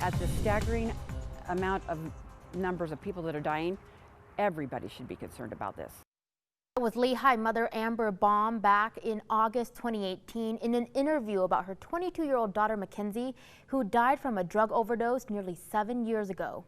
At the staggering amount of numbers of people that are dying, everybody should be concerned about this. With Lehigh mother Amber Baum back in August 2018 in an interview about her 22-year-old daughter Mackenzie, who died from a drug overdose nearly 7 years ago.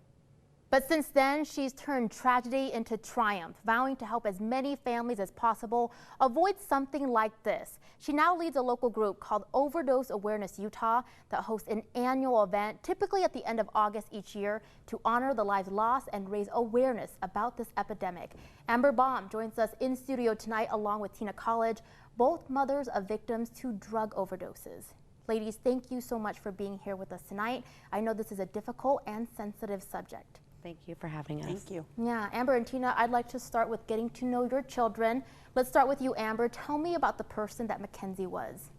But since then, she's turned tragedy into triumph, vowing to help as many families as possible avoid something like this. She now leads a local group called Overdose Awareness Utah that hosts an annual event, typically at the end of August each year, to honor the lives lost and raise awareness about this epidemic. Amber Baum joins us in studio tonight along with Tina Colledge, both mothers of victims to drug overdoses. Ladies, thank you so much for being here with us tonight. I know this is a difficult and sensitive subject. Thank you for having us. Thank you. Yeah, Amber and Tina, I'd like to start with getting to know your children. Let's start with you, Amber. Tell me about the person that Mackenzie was.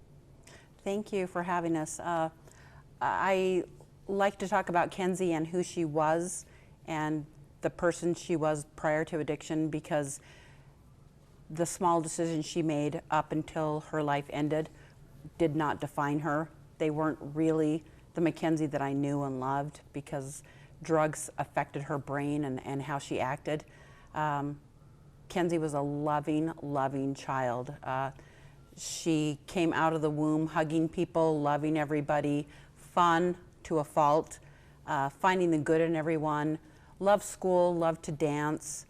Thank you for having us. I like to talk about Kenzie and who she was and the person she was prior to addiction, because the small decisions she made up until her life ended did not define her. They weren't really the Mackenzie that I knew and loved, because drugs affected her brain and how she acted. Kenzie was a loving, loving child. She came out of the womb hugging people, loving everybody, fun to a fault, finding the good in everyone, loved school, loved to dance.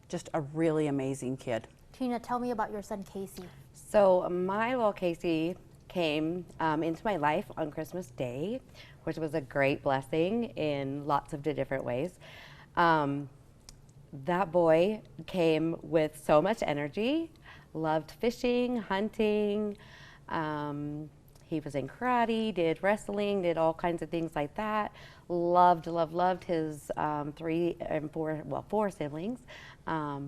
Just a really amazing kid. Tina, tell me about your son, Casey. So my little Casey came into my life on Christmas Day, which was a great blessing in lots of different ways. That boy came with so much energy, loved fishing, hunting. He was in karate, did wrestling, did all kinds of things like that. Loved his four siblings.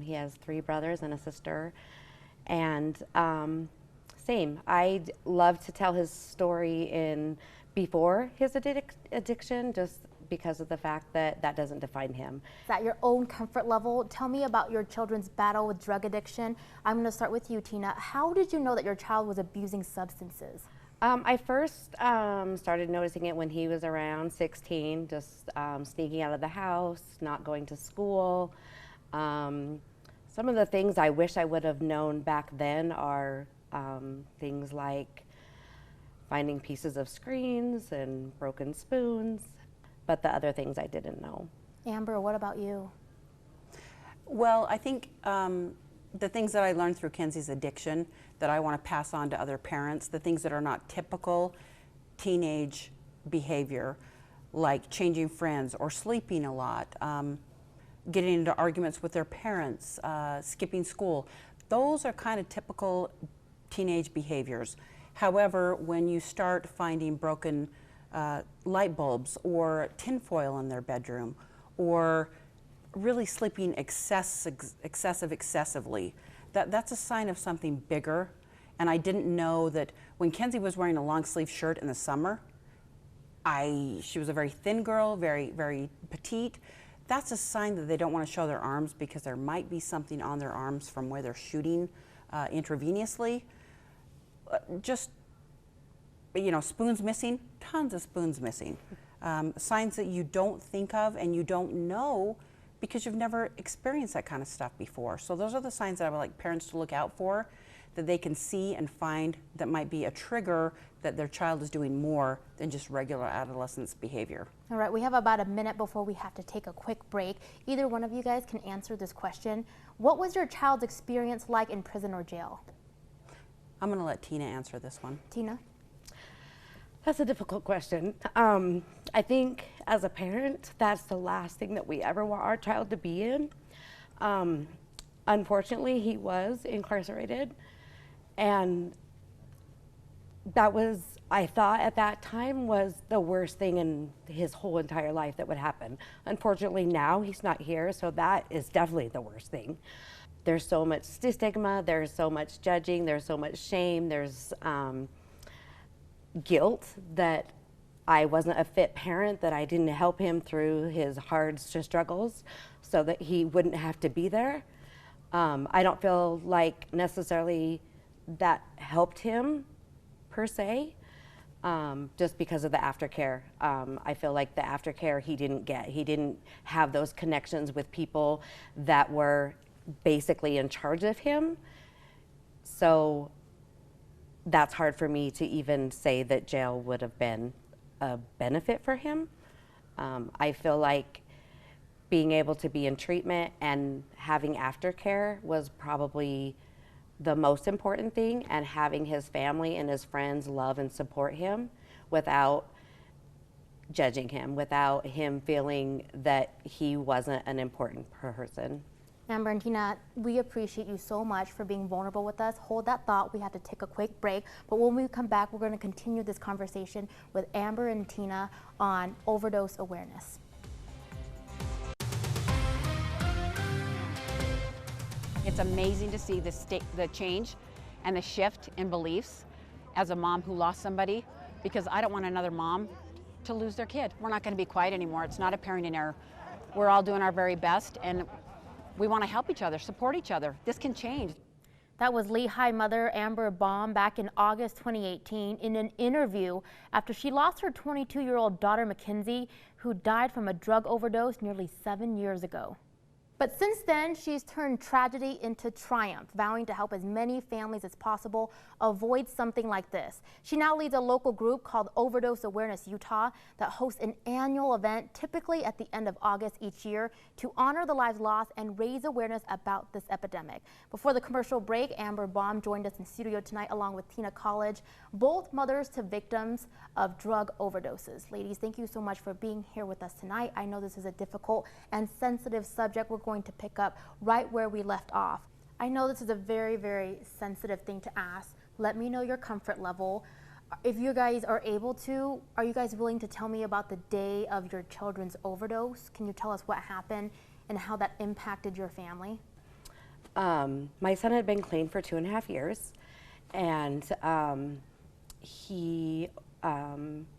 He has 3 brothers and a sister. And same, I'd love to tell his story in before his addiction, just because of the fact that that doesn't define him. At your own comfort level, tell me about your children's battle with drug addiction. I'm going to start with you, Tina. How did you know that your child was abusing substances? I first started noticing it when he was around 16, just sneaking out of the house, not going to school. Some of the things I wish I would have known back then are things like finding pieces of screens and broken spoons, but the other things I didn't know. Amber, what about you? Well, I think the things that I learned through Kenzie's addiction that I want to pass on to other parents, the things that are not typical teenage behavior, like changing friends or sleeping a lot, getting into arguments with their parents, skipping school. Those are kind of typical teenage behaviors. However, when you start finding broken light bulbs or tinfoil in their bedroom, or really sleeping excessively, that's a sign of something bigger. And I didn't know that when Kenzie was wearing a long sleeve shirt in the summer, she was a very thin girl, very, very petite. That's a sign that they don't want to show their arms, because there might be something on their arms from where they're shooting intravenously. Just, spoons missing, tons of spoons missing. Signs that you don't think of and you don't know because you've never experienced that kind of stuff before. So those are the signs that I would like parents to look out for, that they can see and find that might be a trigger that their child is doing more than just regular adolescence behavior. All right, we have about a minute before we have to take a quick break. Either one of you guys can answer this question. What was your child's experience like in prison or jail? I'm going to let Tina answer this one. Tina? That's a difficult question. I think as a parent, that's the last thing that we ever want our child to be in. Unfortunately, he was incarcerated, and that was, I thought at that time, was the worst thing in his whole entire life that would happen. Unfortunately, now he's not here, so that is definitely the worst thing. There's so much stigma, there's so much judging, there's so much shame, there's guilt that I wasn't a fit parent, that I didn't help him through his hard struggles so that he wouldn't have to be there. I don't feel like necessarily that helped him per se, just because of the aftercare. I feel like the aftercare he didn't get. He didn't have those connections with people that were basically in charge of him. So that's hard for me to even say that jail would have been a benefit for him. I feel like being able to be in treatment and having aftercare was probably the most important thing, and having his family and his friends love and support him without judging him, without him feeling that he wasn't an important person. Amber and Tina, we appreciate you so much for being vulnerable with us. Hold that thought. We have to take a quick break. But when we come back, we're going to continue this conversation with Amber and Tina on overdose awareness. It's amazing to see the change and the shift in beliefs as a mom who lost somebody, because I don't want another mom to lose their kid. We're not going to be quiet anymore. It's not a parenting error. We're all doing our very best, and we want to help each other, support each other. This can change. That was Lehigh mother Amber Baum back in August 2018 in an interview after she lost her 22-year-old daughter Mackenzie, who died from a drug overdose nearly 7 years ago. But since then, she's turned tragedy into triumph, vowing to help as many families as possible avoid something like this. She now leads a local group called Overdose Awareness Utah that hosts an annual event, typically at the end of August each year, to honor the lives lost and raise awareness about this epidemic. Before the commercial break, Amber Baum joined us in studio tonight along with Tina Colledge, both mothers to victims of drug overdoses. Ladies, thank you so much for being here with us tonight. I know this is a difficult and sensitive subject. We're going to pick up right where we left off. I know this is a very, very sensitive thing to ask. Let me know your comfort level. If you guys are able to, are you guys willing to tell me about the day of your children's overdose? Can you tell us what happened and how that impacted your family? My son had been clean for 2.5 years, and he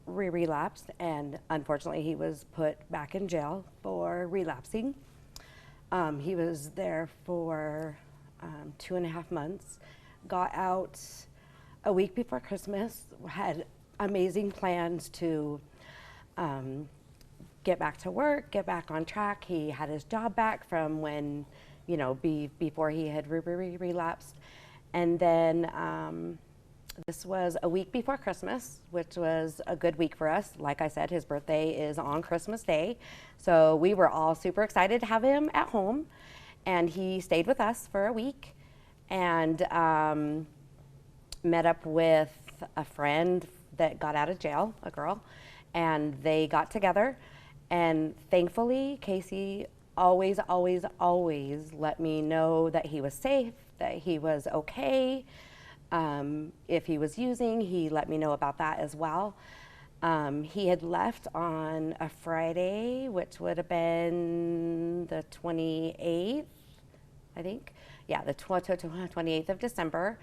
relapsed, and unfortunately he was put back in jail for relapsing. He was there for 2.5 months, got out a week before Christmas, had amazing plans to get back to work, get back on track. He had his job back from when, you know, before he had relapsed. And then this was a week before Christmas, which was a good week for us. Like I said, his birthday is on Christmas Day. So we were all super excited to have him at home. And he stayed with us for a week and met up with a friend that got out of jail, a girl, and they got together. And thankfully, Casey always let me know that he was safe, that he was okay. If he was using, he let me know about that as well. He had left on a Friday, which would have been the 28th, I think. Yeah, the 28th of December.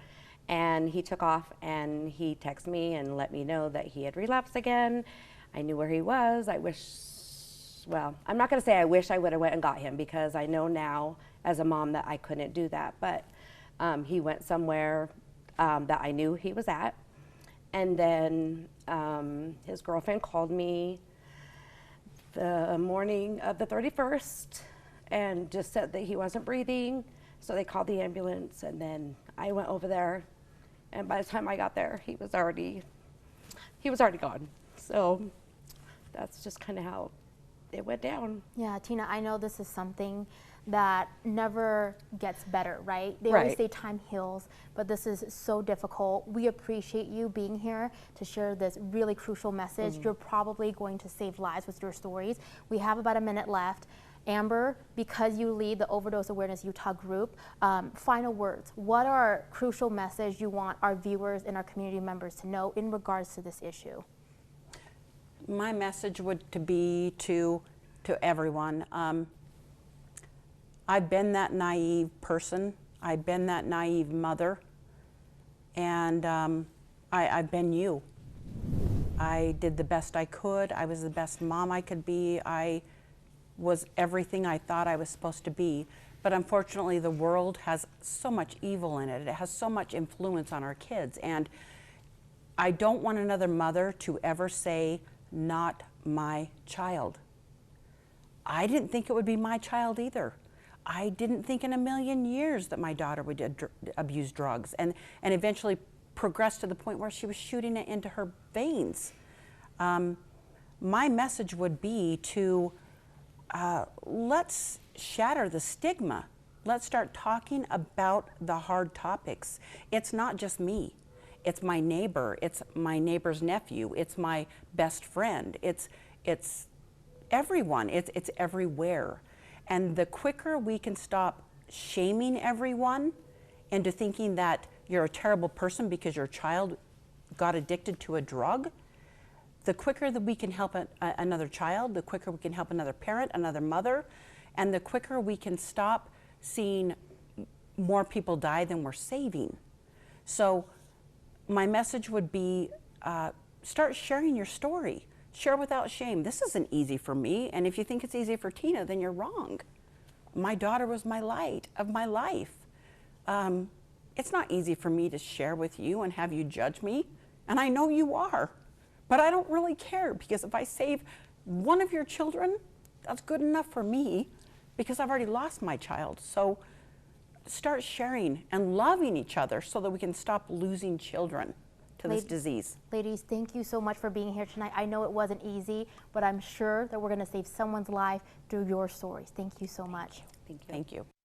And he took off and he texted me and let me know that he had relapsed again. I knew where he was. Well, I'm not going to say I wish I would have went and got him, because I know now as a mom that I couldn't do that. But he went somewhere that I knew he was at. And then his girlfriend called me the morning of the 31st and just said that he wasn't breathing. So they called the ambulance, and then I went over there. And by the time I got there, he was already gone. So that's just kind of how it went down. Yeah, Tina, I know this is something that never gets better, right? They Right. always say time heals, but this is so difficult. We appreciate you being here to share this really crucial message. You're probably going to save lives with your stories. We have about a minute left. Amber, because you lead the Overdose Awareness Utah group, final words. What are crucial message you want our viewers and our community members to know in regards to this issue? My message would be to everyone. I've been that naive person. I've been that naive mother, and I've been you. I did the best I could. I was the best mom I could be. I was everything I thought I was supposed to be. But unfortunately, the world has so much evil in it. It has so much influence on our kids. And I don't want another mother to ever say, not my child. I didn't think it would be my child either. I didn't think in a million years that my daughter would abuse drugs and eventually progress to the point where she was shooting it into her veins. My message would be to let's shatter the stigma. Let's start talking about the hard topics. It's not just me. It's my neighbor. It's my neighbor's nephew. It's my best friend. It's everyone. It's everywhere. And the quicker we can stop shaming everyone into thinking that you're a terrible person because your child got addicted to a drug, the quicker that we can help another child, the quicker we can help another parent, another mother, and the quicker we can stop seeing more people die than we're saving. So my message would be start sharing your story. Share without shame. This isn't easy for me, and if you think it's easy for Tina, then you're wrong. My daughter was my light of my life. It's not easy for me to share with you and have you judge me, and I know you are, but I don't really care, because if I save one of your children, that's good enough for me, because I've already lost my child. So start sharing and loving each other so that we can stop losing children to this disease. Ladies, thank you so much for being here tonight. I know it wasn't easy, but I'm sure that we're going to save someone's life through your stories. Thank you so much. Thank you. Thank you.